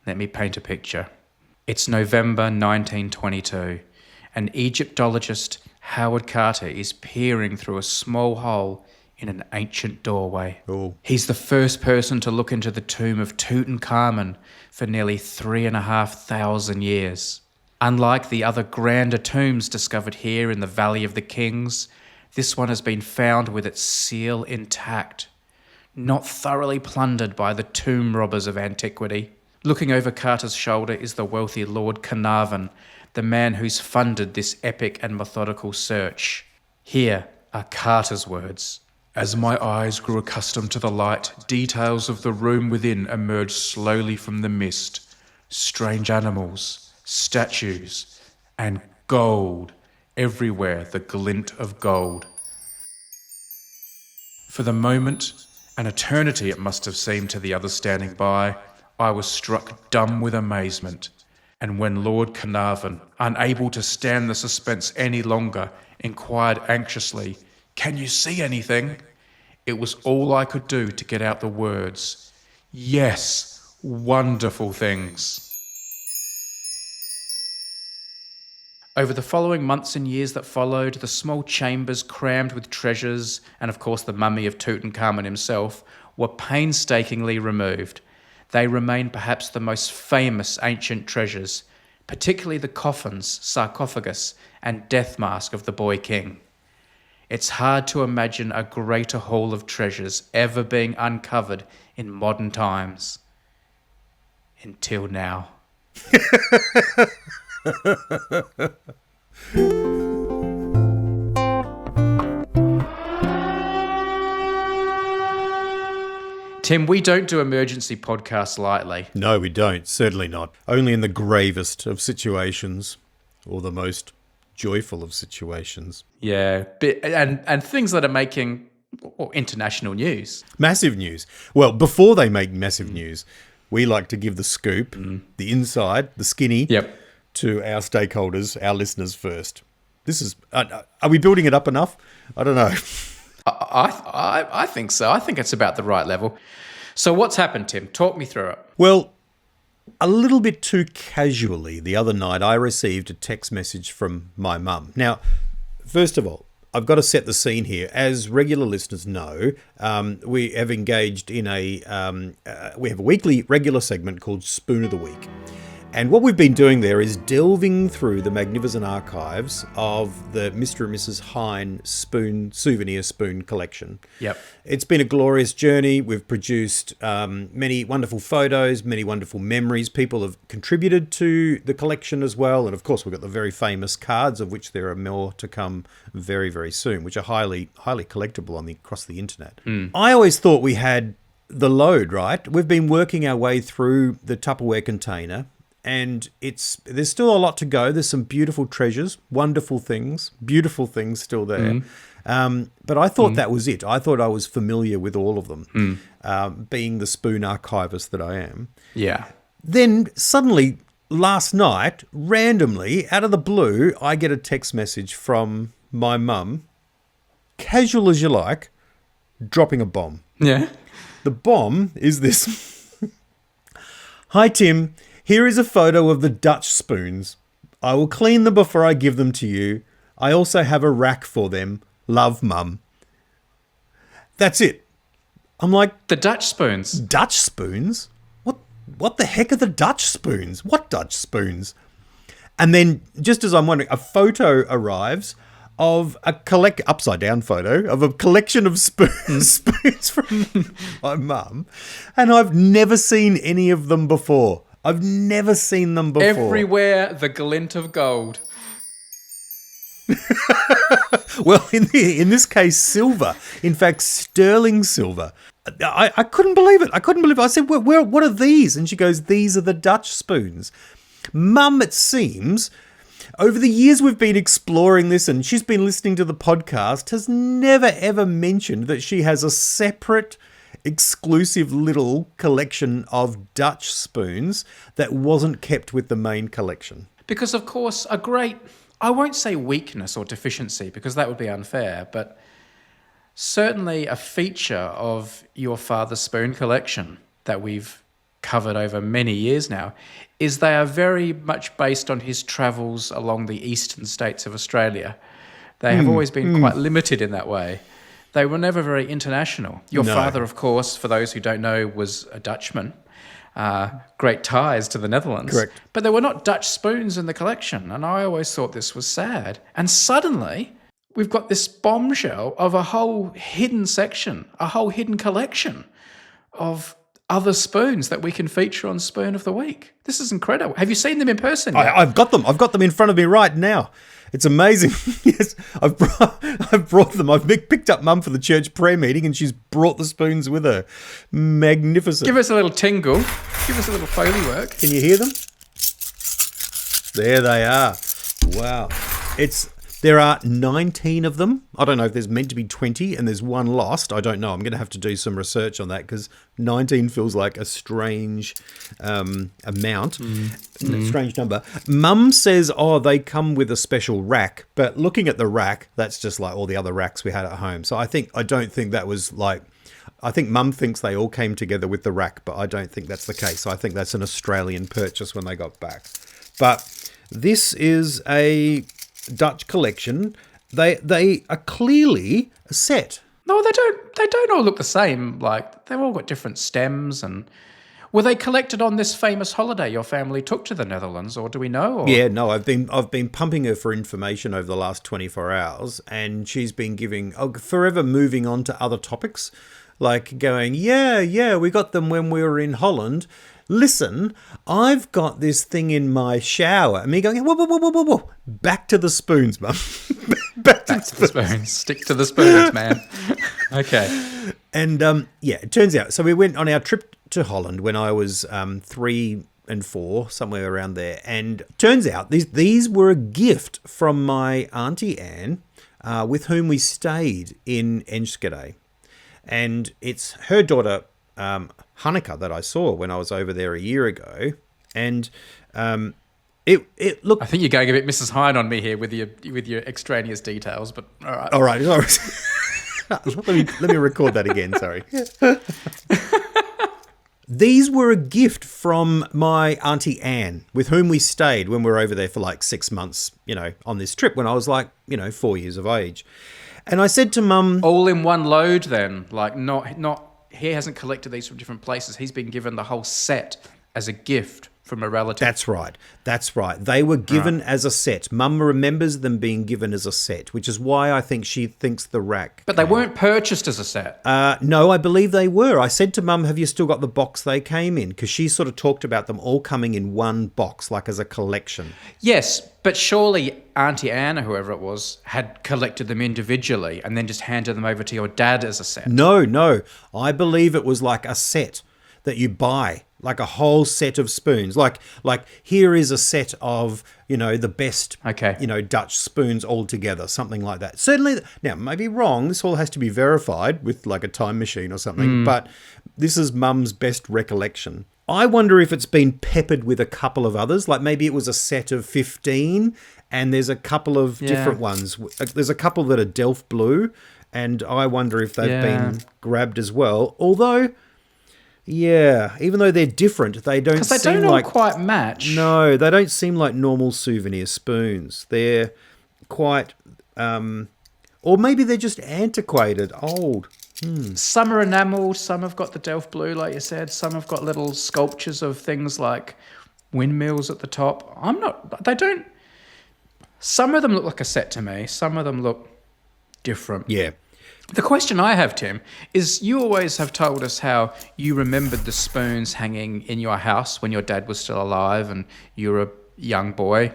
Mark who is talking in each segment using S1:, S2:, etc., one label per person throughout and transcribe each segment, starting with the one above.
S1: Let me paint a picture. It's November 1922, and Egyptologist Howard Carter is peering through a small hole in an ancient doorway.
S2: Oh.
S1: He's the first person to look into the tomb of Tutankhamun for nearly 3,500 years. Unlike the other grander tombs discovered here in the Valley of the Kings, this one has been found with its seal intact, not thoroughly plundered by the tomb robbers of antiquity. Looking over Carter's shoulder is the wealthy Lord Carnarvon, the man who's funded this epic and methodical search. Here are Carter's words. As my eyes grew accustomed to the light, details of the room within emerged slowly from the mist. Strange animals, statues, and gold. Everywhere the glint of gold. For the moment, an eternity it must have seemed to the others standing by, I was struck dumb with amazement. And when Lord Carnarvon, unable to stand the suspense any longer, inquired anxiously, "Can you see anything?" It was all I could do to get out the words, "Yes, wonderful things." Over the following months and years that followed, the small chambers crammed with treasures, and of course the mummy of Tutankhamun himself, were painstakingly removed. They remain perhaps the most famous ancient treasures, particularly the coffins, sarcophagus, and death mask of the boy king. It's hard to imagine a greater haul of treasures ever being uncovered in modern times. Until now. Tim, we don't do emergency podcasts lightly.
S2: No, we don't. Certainly not. Only in the gravest of situations, or the most joyful of situations.
S1: Yeah, and things that are making international news.
S2: Massive news. Well, before they make massive news, we like to give the scoop, the inside, the skinny, to our stakeholders, our listeners first. This is, are we building it up enough? I don't know.
S1: I think so. I think it's about the right level. So what's happened, Tim? Talk me through it.
S2: Well, a little bit too casually, the other night I received a text message from my mum. Now, first of all, I've got to set the scene here. As regular listeners know, we have engaged in we have a weekly regular segment called Spoon of the Week. And what we've been doing there is delving through the magnificent archives of the Mr. and Mrs Hein souvenir spoon collection.
S1: Yep.
S2: It's been a glorious journey. We've produced many wonderful photos, many wonderful memories. People have contributed to the collection as well. And of course, we've got the very famous cards, of which there are more to come very, very soon, which are highly, highly collectible across the internet. I always thought we had the load, right? We've been working our way through the Tupperware container. And there's still a lot to go. There's some beautiful treasures, wonderful things, beautiful things still there. But I thought that was it. I thought I was familiar with all of them, being the spoon archivist that I am.
S1: Yeah.
S2: Then suddenly, last night, randomly, out of the blue, I get a text message from my mum, casual as you like, dropping a bomb.
S1: Yeah.
S2: The bomb is this. Hi, Tim. Here is a photo of the Dutch spoons. I will clean them before I give them to you. I also have a rack for them. Love, Mum. That's it. I'm like,
S1: the Dutch spoons.
S2: Dutch spoons? What the heck are the Dutch spoons? What Dutch spoons? And then, just as I'm wondering, a photo arrives of a upside down photo of a collection of spoons from my mum, and I've never seen any of them before. I've never seen them before.
S1: Everywhere the glint of gold.
S2: Well, in this case, silver. In fact, sterling silver. I couldn't believe it. I said, what are these? And she goes, these are the Dutch spoons. Mum, it seems, over the years we've been exploring this and she's been listening to the podcast, has never ever mentioned that she has a separate exclusive little collection of Dutch spoons that wasn't kept with the main collection.
S1: Because, of course, a great, I won't say weakness or deficiency because that would be unfair, but certainly a feature of your father's spoon collection that we've covered over many years now, is they are very much based on his travels along the eastern states of Australia. They have always been quite limited in that way. They were never very international. Your father, of course, for those who don't know, was a Dutchman. Great ties to the Netherlands.
S2: Correct.
S1: But there were not Dutch spoons in the collection, and I always thought this was sad. And suddenly, we've got this bombshell of a whole hidden section, a whole hidden collection of other spoons that we can feature on Spoon of the Week. This is incredible. Have you seen them in person yet?
S2: I've got them. I've got them in front of me right now. It's amazing. Yes, I've brought them. I've picked up Mum for the church prayer meeting, and she's brought the spoons with her. Magnificent.
S1: Give us a little tingle. Give us a little Foley work.
S2: Can you hear them? There they are. Wow. There are 19 of them. I don't know if there's meant to be 20 and there's one lost. I don't know. I'm going to have to do some research on that because 19 feels like a strange amount, a strange number. Mum says, they come with a special rack. But looking at the rack, that's just like all the other racks we had at home. So I don't think that was like... I think Mum thinks they all came together with the rack, but I don't think that's the case. I think that's an Australian purchase when they got back. But this is a Dutch collection. They are clearly a set.
S1: No, they don't. They don't all look the same. Like they've all got different stems. And were they collected on this famous holiday your family took to the Netherlands, or do we know? Or?
S2: Yeah, no. I've been pumping her for information over the last 24 hours, and she's been forever moving on to other topics, like going, yeah, we got them when we were in Holland. Listen, I've got this thing in my shower. And me going, whoa. Back to the spoons, Mum. Back to the spoons.
S1: Stick to the spoons, man. Okay.
S2: And, it turns out, so we went on our trip to Holland when I was 3 and 4, somewhere around there. And turns out these were a gift from my Auntie Anne, with whom we stayed in Enschede. And it's her daughter, Hanneke, that I saw when I was over there a year ago. And it looked...
S1: I think you're going a bit Mrs Hein on me here with your extraneous details, but all right.
S2: All right. let me record that again, sorry. These were a gift from my Auntie Anne, with whom we stayed when we were over there for like 6 months, on this trip when I was like, 4 years of age. And I said to Mum...
S1: All in one load then? Like not he hasn't collected these from different places. He's been given the whole set as a gift from a relative.
S2: That's right. They were given as a set. Mum remembers them being given as a set, which is why I think she thinks the rack.
S1: But they weren't purchased as a set.
S2: No, I believe they were. I said to Mum, have you still got the box they came in? Because she sort of talked about them all coming in one box, like as a collection.
S1: Yes, but surely Auntie Anne, or whoever it was, had collected them individually and then just handed them over to your dad as a set.
S2: No. I believe it was like a set that you buy, like a whole set of spoons. Like here is a set of, the best, Dutch spoons all together, something like that. Certainly, now, maybe wrong. This all has to be verified with like a time machine or something, but this is Mum's best recollection. I wonder if it's been peppered with a couple of others, like maybe it was a set of 15 and there's a couple of different ones. There's a couple that are Delft blue, and I wonder if they've been grabbed as well. Although... yeah, even though they're different, they don't seem like... Because they don't
S1: all quite match.
S2: No, they don't seem like normal souvenir spoons. They're quite... or maybe they're just antiquated, old.
S1: Some are enamelled, some have got the Delft blue, like you said. Some have got little sculptures of things like windmills at the top. They don't... Some of them look like a set to me. Some of them look different.
S2: Yeah.
S1: The question I have, Tim, is you always have told us how you remembered the spoons hanging in your house when your dad was still alive and you were a young boy,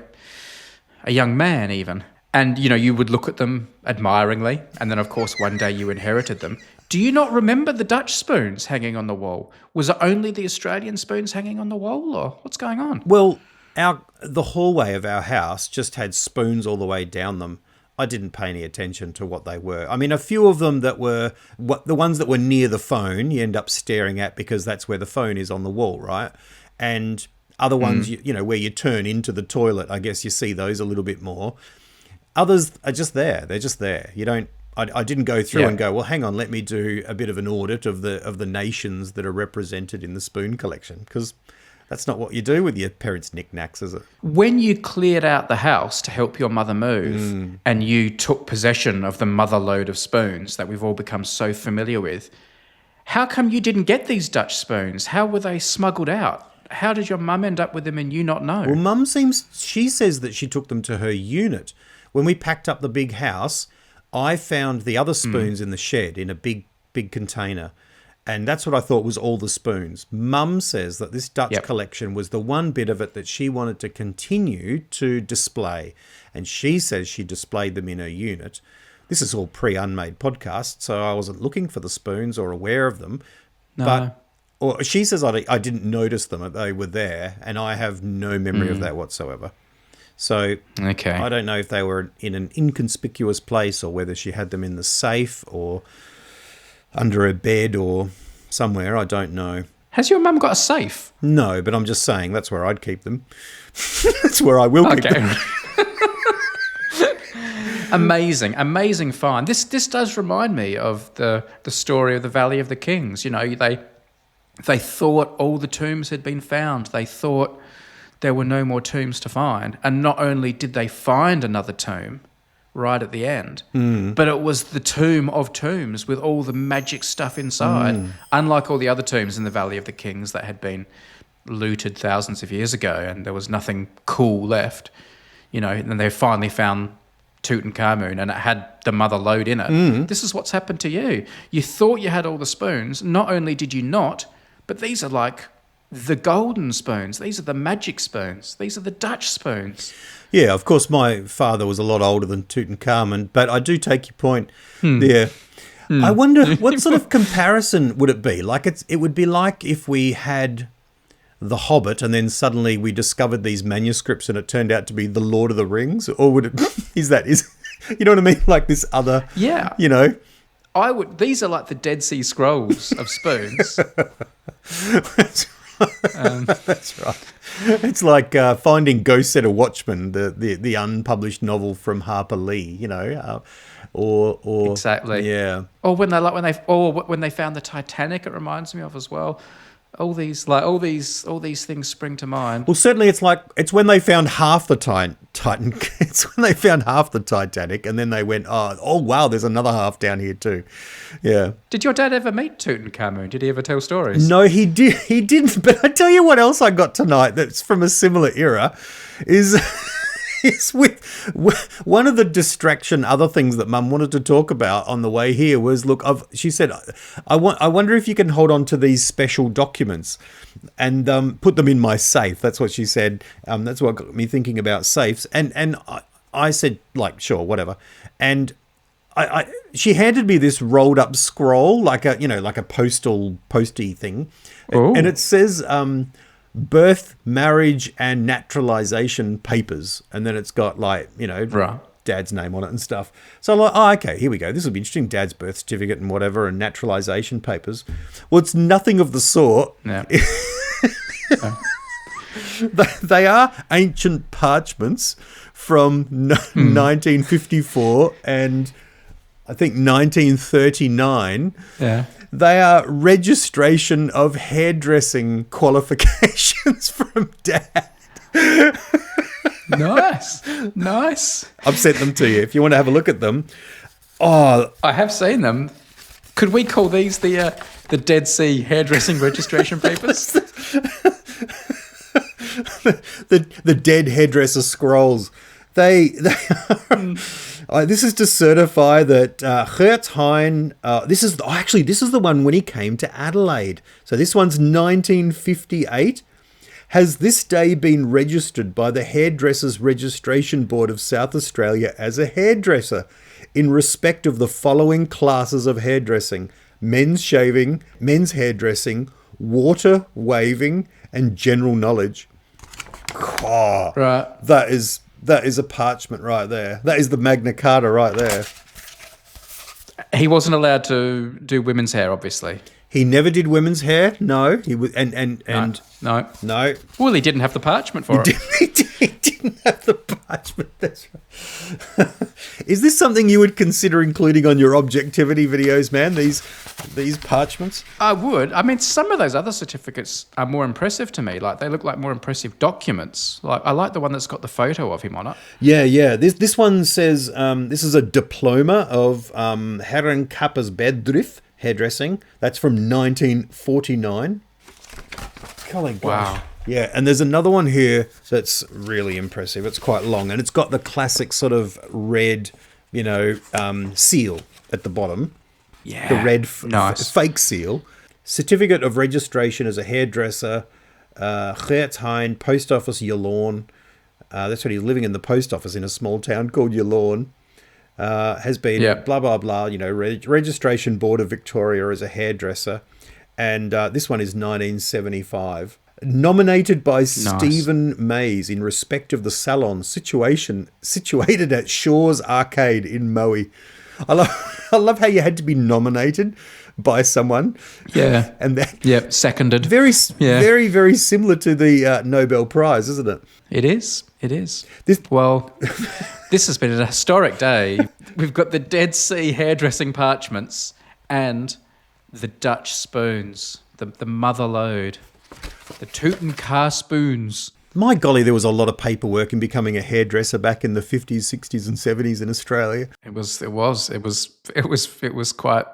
S1: a young man even. And, you would look at them admiringly. And then, of course, one day you inherited them. Do you not remember the Dutch spoons hanging on the wall? Was it only the Australian spoons hanging on the wall, or what's going on?
S2: Well, the hallway of our house just had spoons all the way down them. I didn't pay any attention to what they were. I mean, a few of them that were... the ones that were near the phone, you end up staring at because that's where the phone is on the wall, right? And other ones, where you turn into the toilet, I guess you see those a little bit more. Others are just there. They're just there. I didn't go through
S1: Yeah.
S2: and go, well, hang on, let me do a bit of an audit of the nations that are represented in the spoon collection, because that's not what you do with your parents' knickknacks, is it?
S1: When you cleared out the house to help your mother move and you took possession of the mother load of spoons that we've all become so familiar with, how come you didn't get these Dutch spoons? How were they smuggled out? How did your mum end up with them and you not know?
S2: Well, Mum she says that she took them to her unit. When we packed up the big house, I found the other spoons in the shed in a big container. And that's what I thought was all the spoons. Mum says that this Dutch collection was the one bit of it that she wanted to continue to display. And she says she displayed them in her unit. This is all pre-Unmade podcast, so I wasn't looking for the spoons or aware of them.
S1: No.
S2: Or she says I didn't notice them, that they were there, and I have no memory of that whatsoever. So
S1: Okay.
S2: I don't know if they were in an inconspicuous place or whether she had them in the safe or under her bed or somewhere. I don't know.
S1: Has your mum got a safe?
S2: No, but I'm just saying that's where I'd keep them. That's where I will keep them.
S1: Amazing find. This does remind me of the story of the Valley of the Kings. You know, they thought all the tombs had been found. They thought there were no more tombs to find. And not only did they find another tomb right at the end, but it was the tomb of tombs with all the magic stuff inside. Unlike all the other tombs in the Valley of the Kings that had been looted thousands of years ago and there was nothing cool left. You know, and they finally found Tutankhamun and it had the mother lode in it. This is what's happened to you. You thought you had all the spoons. Not only did you not, but these are like the golden spoons. These are the magic spoons. These are the Dutch spoons.
S2: Yeah, of course, my father was a lot older than Tutankhamun, but I do take your point there. I wonder what sort of comparison would it be? Like it would be like if we had The Hobbit and then suddenly we discovered these manuscripts and it turned out to be The Lord of the Rings, or would it is you know what I mean? Like this other, you know.
S1: These are like the Dead Sea Scrolls of spoons.
S2: That's right. It's like finding Ghost Set of Watchmen, the unpublished novel from Harper Lee, you know, or
S1: exactly,
S2: yeah.
S1: Or when they found the Titanic, it reminds me of as well. All these things spring to mind.
S2: Well, certainly it's when they found half the Titan. It's when they found half the Titanic, and then they went, oh wow, there's another half down here too. Yeah.
S1: Did your dad ever meet Tutankhamun? Did he ever tell stories?
S2: No, he didn't. But I tell you what else I got tonight that's from a similar era is. It's with one of the distraction other things that Mum wanted to talk about on the way here was, look, she said, I wonder if you can hold on to these special documents and put them in my safe. That's what she said. That's what got me thinking about safes. And I said, like, sure, whatever. And she handed me this rolled up scroll, like a posty thing.
S1: Ooh.
S2: And it says, birth, marriage, and naturalization papers, and then it's got
S1: Right.
S2: Dad's name on it and stuff. So I'm like, okay, here we go. This will be interesting. Dad's birth certificate and whatever, and naturalization papers. Well, it's nothing of the sort.
S1: Yeah.
S2: They are ancient parchments from 1954 and I think 1939.
S1: Yeah.
S2: They are registration of hairdressing qualifications from Dad.
S1: Nice.
S2: I've sent them to you if you want to have a look at them. Oh,
S1: I have seen them. Could we call these the Dead Sea hairdressing registration papers?
S2: the dead hairdresser scrolls. They are, this is to certify that Mrs Hein. This is the one when he came to Adelaide. So this one's 1958. Has this day been registered by the Hairdressers Registration Board of South Australia as a hairdresser in respect of the following classes of hairdressing: men's shaving, men's hairdressing, water waving, and general knowledge. Oh,
S1: Right.
S2: That is a parchment right there. That is the Magna Carta right there.
S1: He wasn't allowed to do women's hair, obviously.
S2: He never did women's hair. No, he was, and
S1: No.
S2: no.
S1: Well, he didn't have the parchment for it.
S2: He didn't have the parchment. That's right. Is this something you would consider including on your objectivity videos, man? These parchments?
S1: I would. I mean, some of those other certificates are more impressive to me. Like, they look like more impressive documents. Like, I like the one that's got the photo of him on it.
S2: Yeah. This one says this is a diploma of Herrenkappersbedrijf, hairdressing. That's from 1949. Golly gosh.
S1: Wow.
S2: Yeah, and there's another one here that's really impressive. It's quite long, and it's got the classic sort of red, seal at the bottom.
S1: Yeah.
S2: The red
S1: nice.
S2: fake seal. Certificate of registration as a hairdresser. Mrs Hein, post office, Yalorn. That's when he's living in the post office in a small town called Yalorn. Has been blah, blah, blah, registration board of Victoria as a hairdresser. And this one is 1975. Nominated by Stephen Mays in respect of the salon situated at Shaw's Arcade in Moe. I love how you had to be nominated by someone.
S1: Yeah.
S2: And that
S1: seconded.
S2: Very, very similar to the Nobel Prize, isn't it?
S1: It is. This has been an historic day. We've got the Dead Sea hairdressing parchments and the Dutch spoons, the mother lode. The Tutankhamun spoons.
S2: My golly, there was a lot of paperwork in becoming a hairdresser back in the 50s, 60s, and 70s in Australia.
S1: It was quite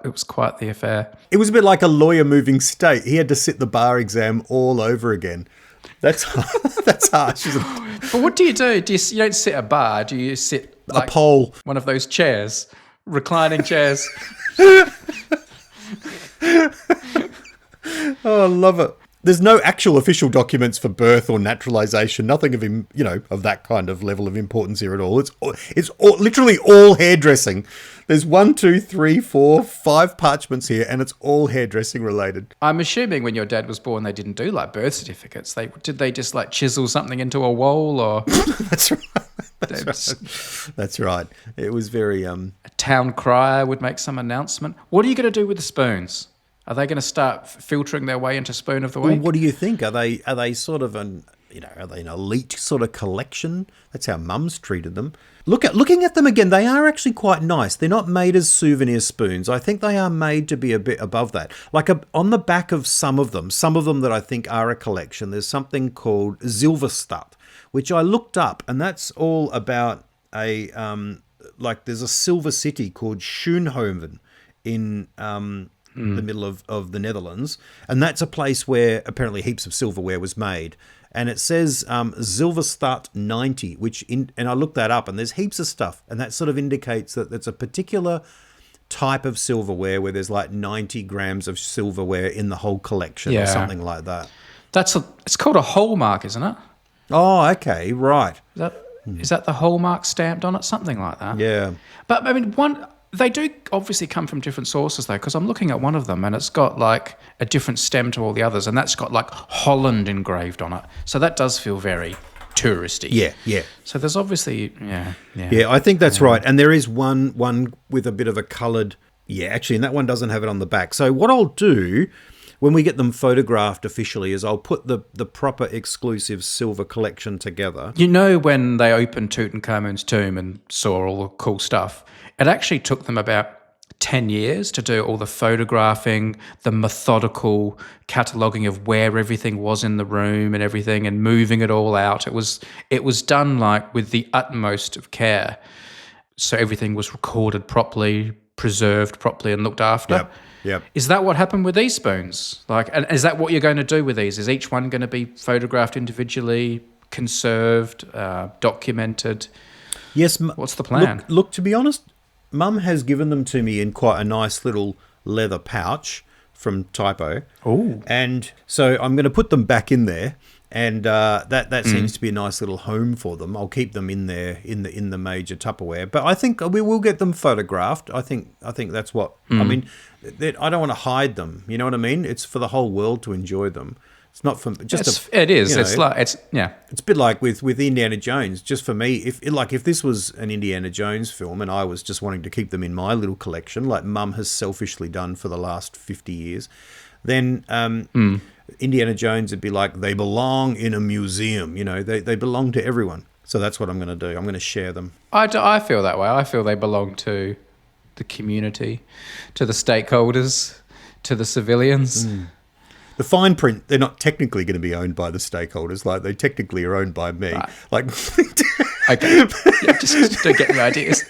S1: the affair.
S2: It was a bit like a lawyer moving state. He had to sit the bar exam all over again. That's harsh, isn't it?
S1: But what do? You don't sit a bar. Do you sit like
S2: a pole?
S1: One of those chairs, reclining chairs.
S2: Oh, I love it. There's no actual official documents for birth or naturalization. Nothing of him, of that kind of level of importance here at all. It's literally all hairdressing. There's 1, 2, 3, 4, 5 parchments here, and it's all hairdressing related.
S1: I'm assuming when your dad was born, they didn't do like birth certificates. Did they just like chisel something into a wall or?
S2: That's right. That's right. It was very. A
S1: town crier would make some announcement. What are you going to do with the spoons? Are they going to start filtering their way into Spoon of the Week?
S2: Well, what do you think? Are they sort of are they an elite sort of collection? That's how Mum's treated them. Looking at them again, they are actually quite nice. They're not made as souvenir spoons. I think they are made to be a bit above that. Like on the back of some of them that I think are a collection, there's something called Zilverstad, which I looked up, and that's all about there's a silver city called Schoonhoven in the middle of the Netherlands, and that's a place where apparently heaps of silverware was made. And it says Zilverstad 90, and I looked that up, and there's heaps of stuff, and that sort of indicates that it's a particular type of silverware where there's like 90 grams of silverware in the whole collection or something like that.
S1: It's called a hallmark, isn't it?
S2: Oh, okay, right.
S1: Is that the hallmark stamped on it? Something like that.
S2: Yeah.
S1: But I mean, they do obviously come from different sources, though, because I'm looking at one of them and it's got like a different stem to all the others, and that's got like Holland engraved on it. So that does feel very touristy.
S2: Yeah.
S1: So there's obviously, Yeah,
S2: I think that's right. And there is one with a bit of a coloured, actually, and that one doesn't have it on the back. So what I'll do when we get them photographed officially is I'll put the proper exclusive silver collection together.
S1: When they opened Tutankhamun's tomb and saw all the cool stuff, it actually took them about 10 years to do all the photographing, the methodical cataloguing of where everything was in the room and everything, and moving it all out. It was done like with the utmost of care. So everything was recorded properly, preserved properly, and looked after.
S2: Yep.
S1: Is that what happened with these spoons? And is that what you're going to do with these? Is each one going to be photographed individually, conserved, documented?
S2: Yes.
S1: What's the plan?
S2: Look, to be honest, Mum has given them to me in quite a nice little leather pouch from Typo.
S1: Oh.
S2: And so I'm going to put them back in there, and that seems to be a nice little home for them. I'll keep them in there in the major Tupperware, but I think we will get them photographed. I think that's what I mean. I don't want to hide them. You know what I mean? It's for the whole world to enjoy them. It's not for just.
S1: It is.
S2: It's
S1: It's
S2: a bit like with Indiana Jones. Just for me, if this was an Indiana Jones film and I was just wanting to keep them in my little collection, like Mum has selfishly done for the last 50 years, then Indiana Jones would be like, they belong in a museum. They belong to everyone. So that's what I'm going to do. I'm going to share them.
S1: I feel that way. I feel they belong to the community, to the stakeholders, to the civilians.
S2: The fine print, they're not technically going to be owned by the stakeholders. Like, they technically are owned by me.
S1: Right.
S2: Like,
S1: Okay, yeah, just don't get the ideas.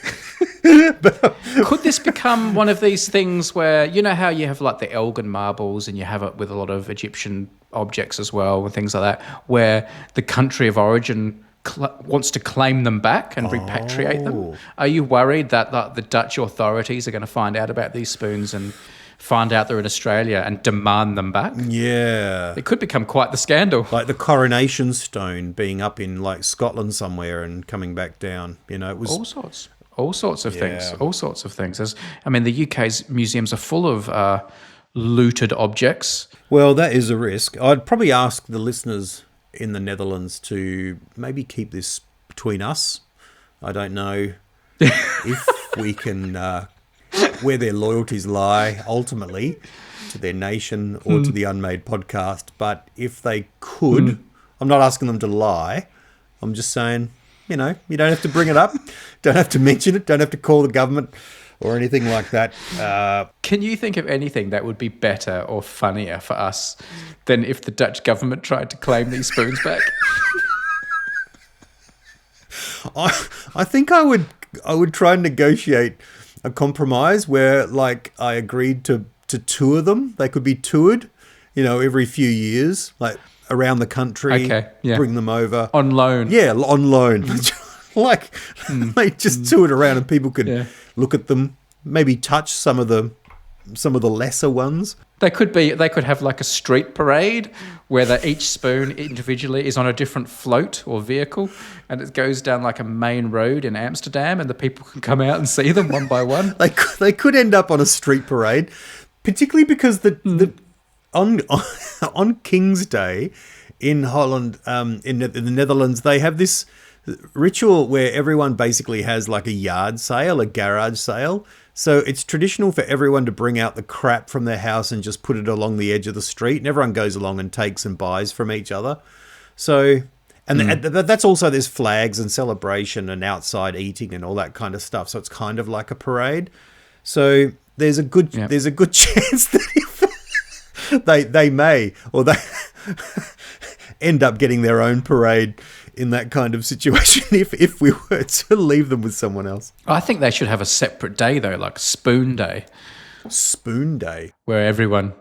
S1: Could this become one of these things where, you know how you have like the Elgin marbles and you have it with a lot of Egyptian objects as well and things like that, where the country of origin wants to claim them back and repatriate them? Are you worried that the Dutch authorities are going to find out about these spoons and find out they're in Australia and demand them back?
S2: yeah.
S1: It could become quite the scandal.
S2: Like the coronation stone being up in like Scotland somewhere and coming back down. You know, it was
S1: All sorts of things.
S2: Yeah.
S1: All sorts of things. The UK's museums are full of looted objects.
S2: Well, that is a risk. I'd probably ask the listeners in the Netherlands to maybe keep this between us. I don't know if we can, where their loyalties lie ultimately to their nation or to the Unmade podcast. But if they could, I'm not asking them to lie. I'm just saying, you know, you don't have to bring it up. Don't have to mention it. Don't have to call the government or anything like that.
S1: Can you think of anything that would be better or funnier for us than if the Dutch government tried to claim these spoons back?
S2: I think I would try and negotiate a compromise where, like, I agreed to tour them. They could be toured, you know, every few years, like around the country.
S1: Okay, yeah.
S2: Bring them over
S1: On loan.
S2: Yeah, on loan. Like they just toured around and people could look at them, maybe touch some of the lesser ones.
S1: They could have like a street parade where each spoon individually is on a different float or vehicle, and it goes down like a main road in Amsterdam, and the people can come out and see them one by one.
S2: They could end up on a street parade, particularly because on King's Day in Holland, in the Netherlands, they have this ritual where everyone basically has like a yard sale, a garage sale. So it's traditional for everyone to bring out the crap from their house and just put it along the edge of the street, and everyone goes along and takes and buys from each other. So, and that's also, there's flags and celebration and outside eating and all that kind of stuff. So it's kind of like a parade. So there's a good chance that if they may, or they end up getting their own parade in that kind of situation if we were to leave them with someone else.
S1: I think they should have a separate day though, like Spoon Day.
S2: Spoon Day.
S1: Where everyone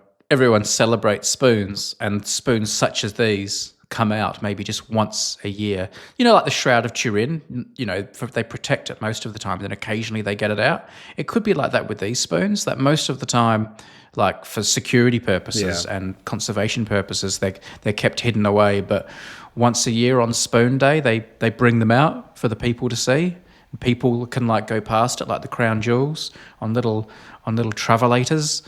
S1: celebrates spoons, and spoons such as these come out maybe just once a year. You know, like the Shroud of Turin, you know, they protect it most of the time, then occasionally they get it out. It could be like that with these spoons, that most of the time, like for security purposes and conservation purposes, they're kept hidden away. But once a year on Spoon Day, they bring them out for the people to see. People can like go past it like the crown jewels on little travelators.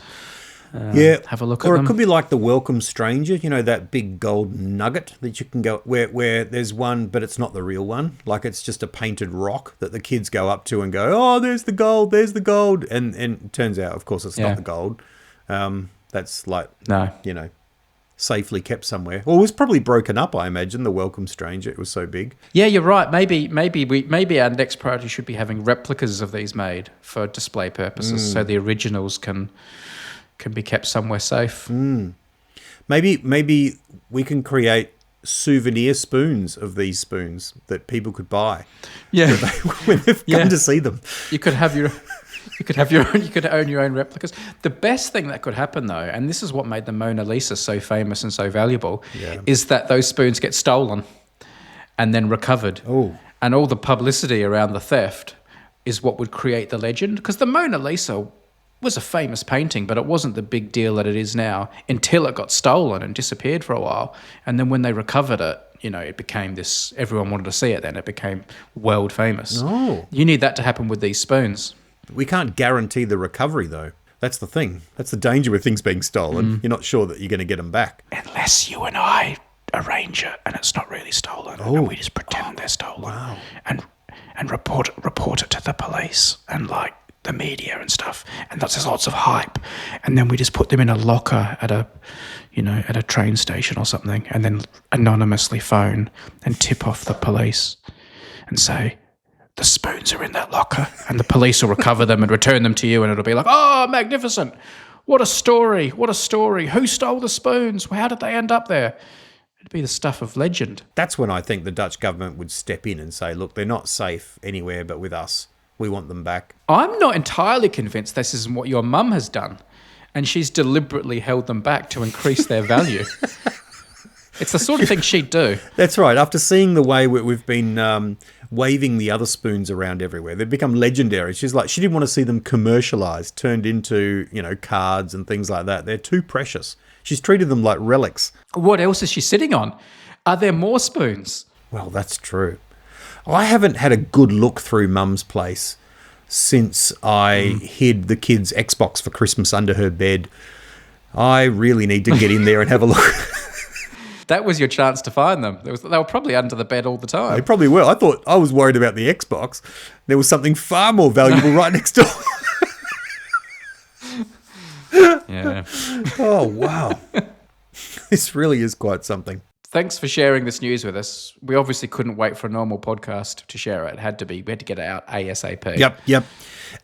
S1: Have a look at them.
S2: Or it could be like the Welcome Stranger, you know, that big gold nugget that you can go where there's one, but it's not the real one. Like it's just a painted rock that the kids go up to and go, oh, there's the gold, and it turns out, of course, it's not the gold. That's like, you know, safely kept somewhere. Well, it was probably broken up, I imagine, the Welcome Stranger. It was so big.
S1: Yeah, you're right. Maybe our next priority should be having replicas of these made for display purposes, so the originals can be kept somewhere safe.
S2: Maybe we can create souvenir spoons of these spoons that people could buy.
S1: Yeah,
S2: when they've come to see them.
S1: You could own your own replicas. The best thing that could happen, though, and this is what made the Mona Lisa so famous and so valuable, is that those spoons get stolen and then recovered.
S2: Oh.
S1: And all the publicity around the theft is what would create the legend. Because the Mona Lisa was a famous painting, but it wasn't the big deal that it is now until it got stolen and disappeared for a while. And then when they recovered it, you know, it became this, everyone wanted to see it then. It became world famous.
S2: Oh.
S1: You need that to happen with these spoons.
S2: We can't guarantee the recovery, though. That's the thing. That's the danger with things being stolen. You're not sure that you're going to get them back.
S1: Unless you and I arrange it and it's not really stolen.
S2: Oh.
S1: And we just pretend they're stolen.
S2: Wow.
S1: And report it to the police and like the media and stuff. And there's lots of hype. And then we just put them in a locker at a train station or something, and then anonymously phone and tip off the police. and say, the spoons are in that locker, and the police will recover them and return them to you, and it'll be like, oh, magnificent. What a story. What a story. Who stole the spoons? How did they end up there? It'd be the stuff of legend.
S2: That's when I think the Dutch government would step in and say, look, they're not safe anywhere but with us. We want them back.
S1: I'm not entirely convinced this isn't what your mum has done, and she's deliberately held them back to increase their value. It's the sort of thing she'd do.
S2: That's right. After seeing the way we've been waving the other spoons around everywhere, they've become legendary. She's like, she didn't want to see them commercialised, turned into, cards and things like that. They're too precious. She's treated them like relics.
S1: What else is she sitting on? Are there more spoons?
S2: Well, that's true. I haven't had a good look through Mum's place since I hid the kids' Xbox for Christmas under her bed. I really need to get in there and have a look.
S1: That was your chance to find them. They were probably under the bed all the time.
S2: They probably were. I was worried about the Xbox. There was something far more valuable right next door.
S1: Yeah.
S2: Oh, wow. This really is quite something.
S1: Thanks for sharing this news with us. We obviously couldn't wait for a normal podcast to share it. We had to get it out ASAP.
S2: Yep.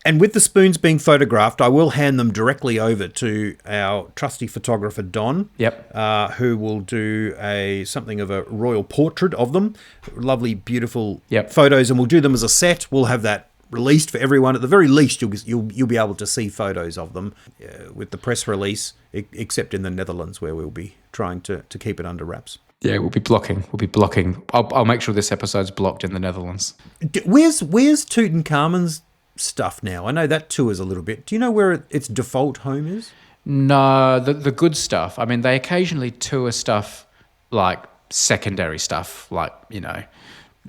S2: And with the spoons being photographed, I will hand them directly over to our trusty photographer, Don.
S1: Yep.
S2: Who will do something of a royal portrait of them. Lovely, beautiful photos, and we'll do them as a set. We'll have that released for everyone. At the very least, you'll be able to see photos of them with the press release, except in the Netherlands, where we'll be trying to keep it under wraps.
S1: Yeah, we'll be blocking. I'll make sure this episode's blocked in the Netherlands.
S2: Where's Tutankhamun's stuff now? I know that tours a little bit. Do you know where its default home is? No,
S1: the good stuff. I mean, they occasionally tour stuff like secondary stuff, like, a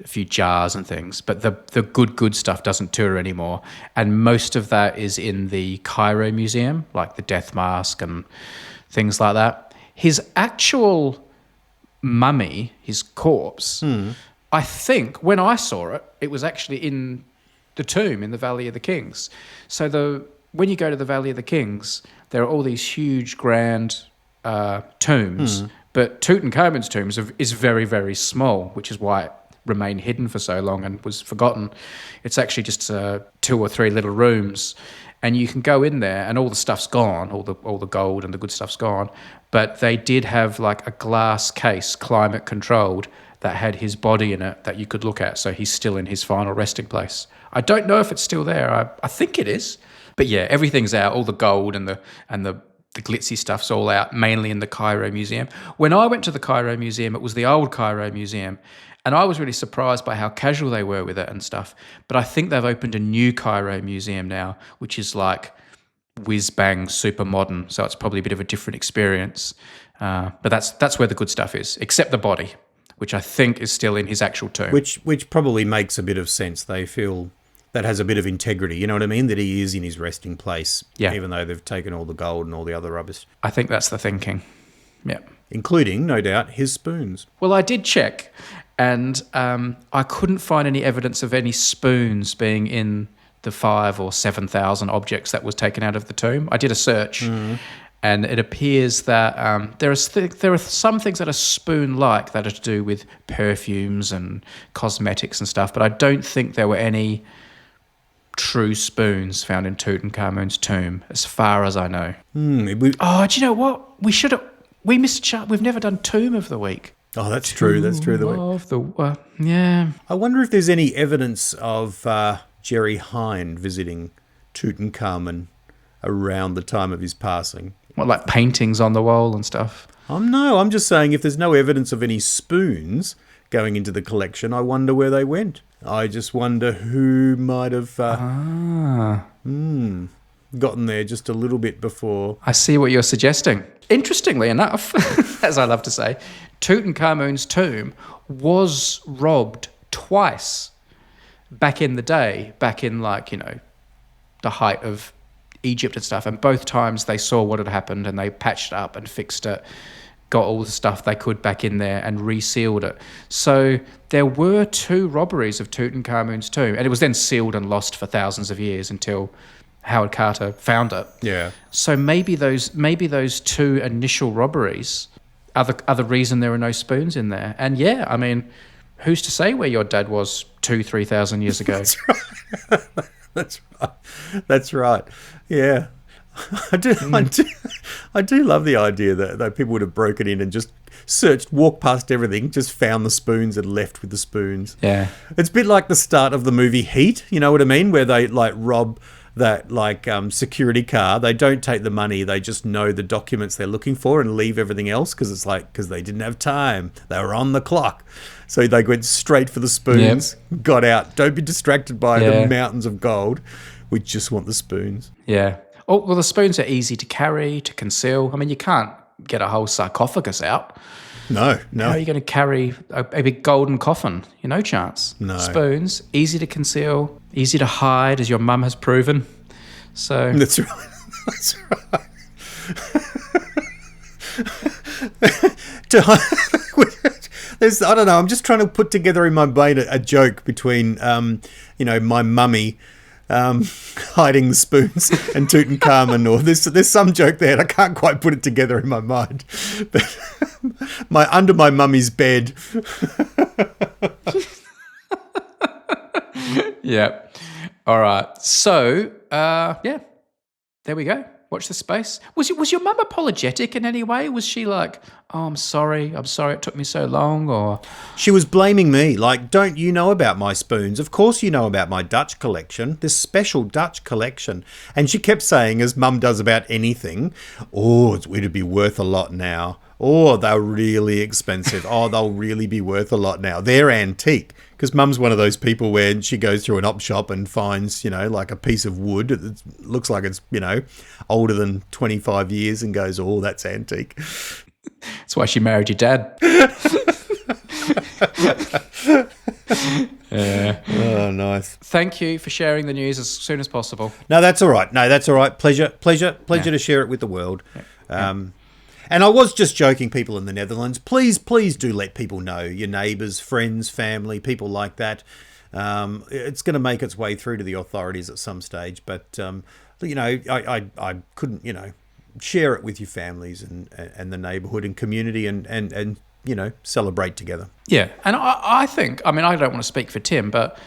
S1: few jars and things. But the good stuff doesn't tour anymore. And most of that is in the Cairo Museum, like the death mask and things like that. His actual mummy, his corpse, I think when I saw it, it was actually in the tomb in the Valley of the Kings. So when you go to the Valley of the Kings, there are all these huge, grand tombs, but Tutankhamun's tomb is very, very small, which is why it remained hidden for so long and was forgotten. It's actually just 2 or 3 little rooms, and you can go in there and all the stuff's gone, all the gold and the good stuff's gone, but they did have like a glass case, climate controlled, that had his body in it that you could look at, so he's still in his final resting place. I don't know if it's still there. I think it is. But yeah, everything's out, all the gold and the glitzy stuff's all out, mainly in the Cairo Museum. When I went to the Cairo Museum, it was the old Cairo Museum, and I was really surprised by how casual they were with it and stuff. But I think they've opened a new Cairo Museum now, which is like whiz-bang, super modern. So it's probably a bit of a different experience. But that's where the good stuff is, except the body, which I think is still in his actual tomb.
S2: Which probably makes a bit of sense. They feel that has a bit of integrity, you know what I mean? That he is in his resting place, even though they've taken all the gold and all the other rubbish.
S1: I think that's the thinking, yeah.
S2: Including, no doubt, his spoons.
S1: Well, I did check, and I couldn't find any evidence of any spoons being in the 5,000 or 7,000 objects that was taken out of the tomb. I did a search, and it appears that there are some things that are spoon-like that are to do with perfumes and cosmetics and stuff, but I don't think there were any true spoons found in Tutankhamun's tomb, as far as I know. Do you know what? We missed a chance. We've never done Tomb of the Week.
S2: Oh, that's true. That's true.
S1: Yeah.
S2: I wonder if there's any evidence of Mrs Hein visiting Tutankhamun around the time of his passing.
S1: What, like paintings on the wall and stuff?
S2: No, I'm just saying if there's no evidence of any spoons going into the collection, I wonder where they went. I just wonder who might have gotten there just a little bit before.
S1: I see what you're suggesting. Interestingly enough, as I love to say, Tutankhamun's tomb was robbed twice back in the day, back in the height of Egypt and stuff, and both times they saw what had happened and they patched it up and fixed it, got all the stuff they could back in there and resealed it. So there were 2 robberies of Tutankhamun's tomb, and it was then sealed and lost for thousands of years until Howard Carter found it.
S2: Yeah.
S1: So maybe those 2 initial robberies are the reason there are no spoons in there. And yeah, I mean, who's to say where your dad was 2,000-3,000 years ago?
S2: That's right. That's right. Yeah. I do love the idea that people would have broken in and just searched, walked past everything, just found the spoons and left with the spoons.
S1: Yeah.
S2: It's a bit like the start of the movie Heat, you know what I mean? Where they like rob that security car. They don't take the money. They just know the documents they're looking for and leave everything else because they didn't have time. They were on the clock. So they went straight for the spoons, got out. Don't be distracted by the mountains of gold. We just want the spoons.
S1: Yeah. Oh, well, the spoons are easy to carry, to conceal. I mean, you can't get a whole sarcophagus out.
S2: No.
S1: How are you going to carry a big golden coffin? No chance.
S2: No.
S1: Spoons, easy to conceal, easy to hide, as your mum has proven. So
S2: That's right. That's right. I don't know. I'm just trying to put together in my brain a joke between, my mummy hiding the spoons and Tutankhamun, or there's some joke there and I can't quite put it together in my mind. But under my mummy's bed.
S1: Yeah. All right. So, there we go. Watch this space. Was your mum apologetic in any way? Was she like, "Oh, I'm sorry it took me so long," or
S2: she was blaming me? Like, don't you know about my spoons? Of course you know about my Dutch collection, this special Dutch collection. And she kept saying, as mum does about anything, "Oh, it'd be worth a lot now. Oh, they're really expensive. Oh, they'll really be worth a lot now. They're antique." Because mum's one of those people where she goes through an op shop and finds, like a piece of wood. It looks like it's, older than 25 years and goes, "Oh, that's antique."
S1: That's why she married your dad. Yeah.
S2: Oh, nice.
S1: Thank you for sharing the news as soon as possible.
S2: No, that's all right. Pleasure to share it with the world.
S1: Yeah.
S2: And I was just joking, people in the Netherlands. Please do let people know, your neighbours, friends, family, people like that. It's going to make its way through to the authorities at some stage. But, I couldn't, share it with your families and the neighbourhood and community and celebrate together.
S1: Yeah. And I think, I don't want to speak for Tim, but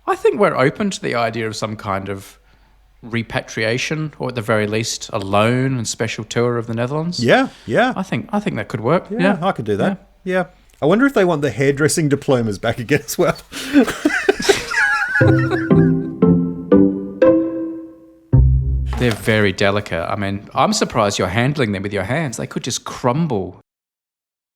S1: I think we're open to the idea of some kind of repatriation, or at the very least a loan and special tour of the Netherlands.
S2: Yeah.
S1: I think that could work.
S2: Yeah, I could do that. Yeah. I wonder if they want the hairdressing diplomas back again as well.
S1: They're very delicate. I'm surprised you're handling them with your hands. They could just crumble